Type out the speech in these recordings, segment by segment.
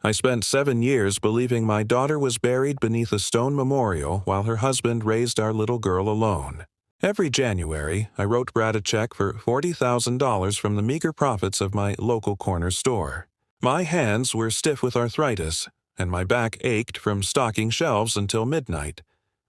I spent 7 years believing my daughter was buried beneath a stone memorial while her husband raised our little girl alone. Every January, I wrote Brad a check for $40,000 from the meager profits of my local corner store. My hands were stiff with arthritis, and my back ached from stocking shelves until midnight,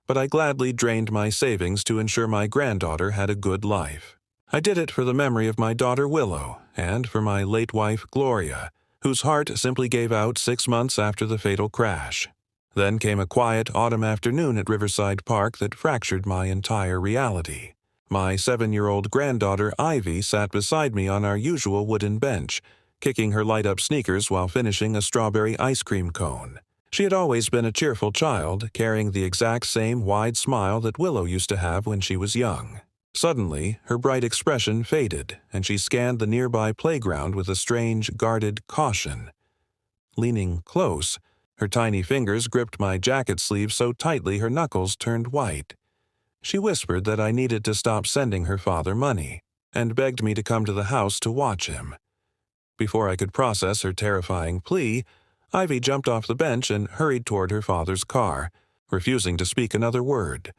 but I gladly drained my savings to ensure my granddaughter had a good life. I did it for the memory of my daughter Willow and for my late wife Gloria, whose heart simply gave out 6 months after the fatal crash. Then came a quiet autumn afternoon at Riverside Park that fractured my entire reality. My 7-year-old granddaughter Ivy sat beside me on our usual wooden bench, kicking her light-up sneakers while finishing a strawberry ice cream cone. She had always been a cheerful child, carrying the exact same wide smile that Willow used to have when she was young. Suddenly, her bright expression faded, and she scanned the nearby playground with a strange, guarded caution. Leaning close, her tiny fingers gripped my jacket sleeve so tightly her knuckles turned white. She whispered that I needed to stop sending her father money, and begged me to come to the house to watch him. Before I could process her terrifying plea, Ivy jumped off the bench and hurried toward her father's car, refusing to speak another word.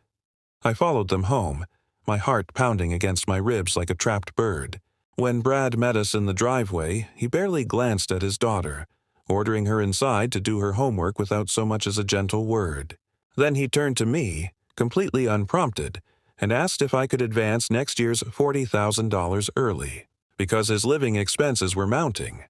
I followed them home, my heart pounding against my ribs like a trapped bird. When Brad met us in the driveway, he barely glanced at his daughter, ordering her inside to do her homework without so much as a gentle word. Then he turned to me, completely unprompted, and asked if I could advance next year's $40,000 early, because his living expenses were mounting.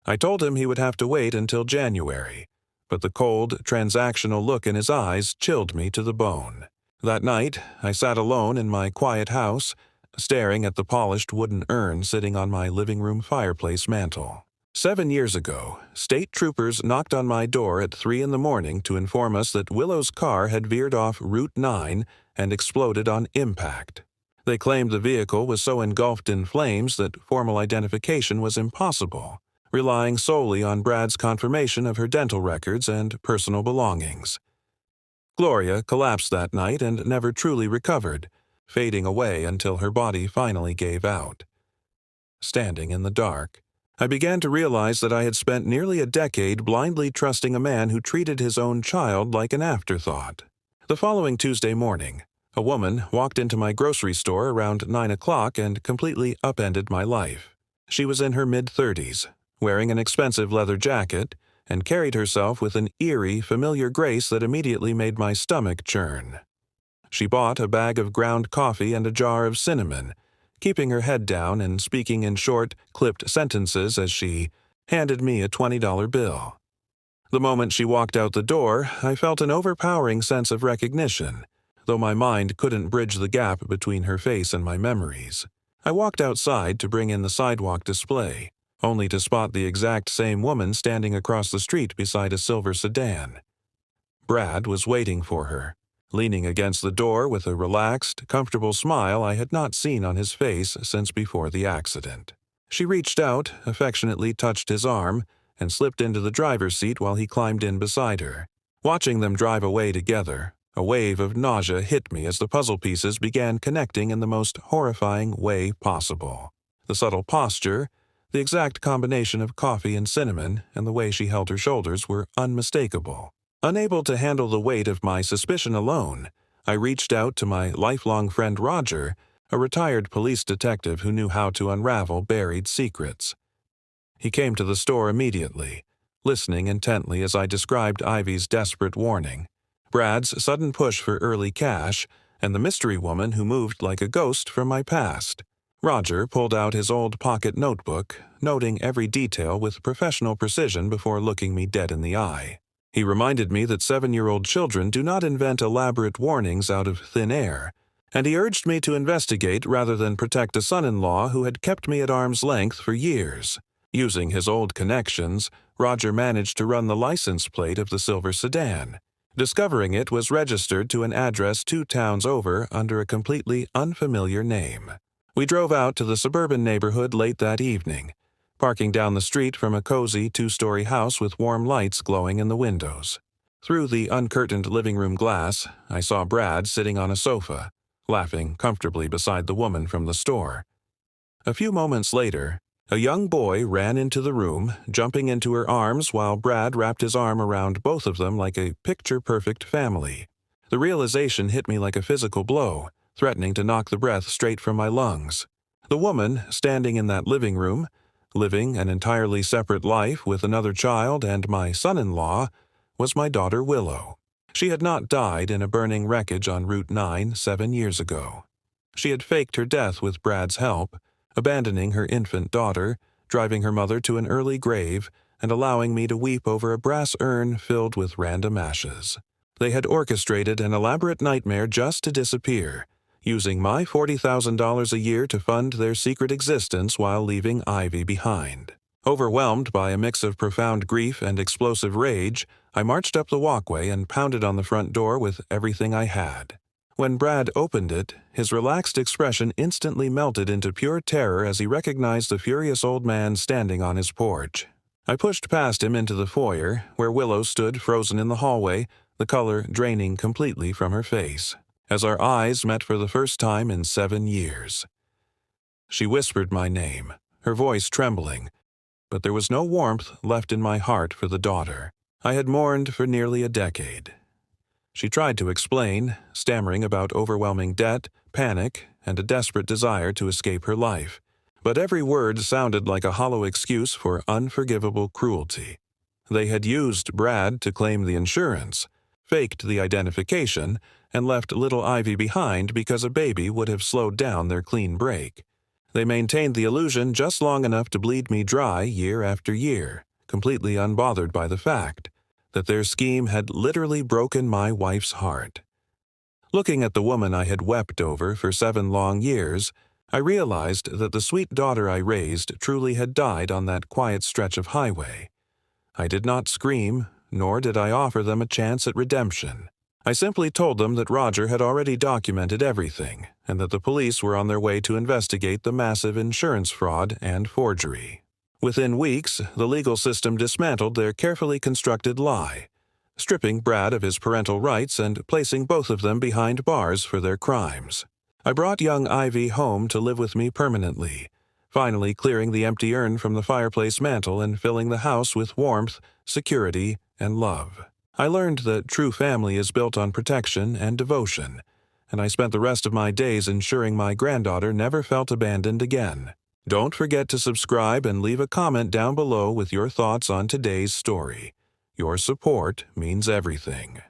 I told him he would have to wait until January, but the cold, transactional look in his eyes chilled me to the bone. That night, I sat alone in my quiet house, staring at the polished wooden urn sitting on my living room fireplace mantel. 7 years ago, state troopers knocked on my door at 3 in the morning to inform us that Willow's car had veered off Route 9 and exploded on impact. They claimed the vehicle was so engulfed in flames that formal identification was impossible, relying solely on Brad's confirmation of her dental records and personal belongings. Gloria collapsed that night and never truly recovered, fading away until her body finally gave out. Standing in the dark, I began to realize that I had spent nearly a decade blindly trusting a man who treated his own child like an afterthought. The following Tuesday morning, a woman walked into my grocery store around 9 o'clock and completely upended my life. She was in her mid-30s, wearing an expensive leather jacket, and carried herself with an eerie, familiar grace that immediately made my stomach churn. She bought a bag of ground coffee and a jar of cinnamon, keeping her head down and speaking in short, clipped sentences as she handed me a $20 bill. The moment she walked out the door, I felt an overpowering sense of recognition, though my mind couldn't bridge the gap between her face and my memories. I walked outside to bring in the sidewalk display, only to spot the exact same woman standing across the street beside a silver sedan. Brad was waiting for her, leaning against the door with a relaxed, comfortable smile I had not seen on his face since before the accident. She reached out, affectionately touched his arm, and slipped into the driver's seat while he climbed in beside her. Watching them drive away together, a wave of nausea hit me as the puzzle pieces began connecting in the most horrifying way possible. The subtle posture, the exact combination of coffee and cinnamon, and the way she held her shoulders were unmistakable. Unable to handle the weight of my suspicion alone, I reached out to my lifelong friend Roger, a retired police detective who knew how to unravel buried secrets. He came to the store immediately, listening intently as I described Ivy's desperate warning, Brad's sudden push for early cash, and the mystery woman who moved like a ghost from my past. Roger pulled out his old pocket notebook, noting every detail with professional precision before looking me dead in the eye. He reminded me that 7-year-old children do not invent elaborate warnings out of thin air, and he urged me to investigate rather than protect a son-in-law who had kept me at arm's length for years. Using his old connections, Roger managed to run the license plate of the silver sedan. Discovering it was registered to an address 2 towns over under a completely unfamiliar name. We drove out to the suburban neighborhood late that evening, parking down the street from a cozy 2-story house with warm lights glowing in the windows. Through the uncurtained living room glass, I saw Brad sitting on a sofa, laughing comfortably beside the woman from the store. A few moments later, A young boy ran into the room, jumping into her arms while Brad wrapped his arm around both of them like a picture-perfect family. The realization hit me like a physical blow, threatening to knock the breath straight from my lungs. The woman, standing in that living room, living an entirely separate life with another child and my son-in-law, was my daughter Willow. She had not died in a burning wreckage on Route 9 7 years ago. She had faked her death with Brad's help, abandoning her infant daughter, driving her mother to an early grave, and allowing me to weep over a brass urn filled with random ashes. They had orchestrated an elaborate nightmare just to disappear, using my $40,000 a year to fund their secret existence while leaving Ivy behind. Overwhelmed by a mix of profound grief and explosive rage, I marched up the walkway and pounded on the front door with everything I had. When Brad opened it, his relaxed expression instantly melted into pure terror as he recognized the furious old man standing on his porch. I pushed past him into the foyer, where Willow stood frozen in the hallway, the color draining completely from her face, as our eyes met for the first time in 7 years. She whispered my name, her voice trembling, but there was no warmth left in my heart for the daughter I had mourned for nearly a decade. She tried to explain, stammering about overwhelming debt, panic, and a desperate desire to escape her life, but every word sounded like a hollow excuse for unforgivable cruelty. They had used Brad to claim the insurance, faked the identification, and left little Ivy behind because a baby would have slowed down their clean break. They maintained the illusion just long enough to bleed me dry year after year, completely unbothered by the fact that their scheme had literally broken my wife's heart. Looking at the woman I had wept over for 7 long years, I realized that the sweet daughter I raised truly had died on that quiet stretch of highway. I did not scream, nor did I offer them a chance at redemption. I simply told them that Roger had already documented everything, and that the police were on their way to investigate the massive insurance fraud and forgery. Within weeks, the legal system dismantled their carefully constructed lie, stripping Brad of his parental rights and placing both of them behind bars for their crimes. I brought young Ivy home to live with me permanently, finally clearing the empty urn from the fireplace mantel and filling the house with warmth, security, and love. I learned that true family is built on protection and devotion, and I spent the rest of my days ensuring my granddaughter never felt abandoned again. Don't forget to subscribe and leave a comment down below with your thoughts on today's story. Your support means everything.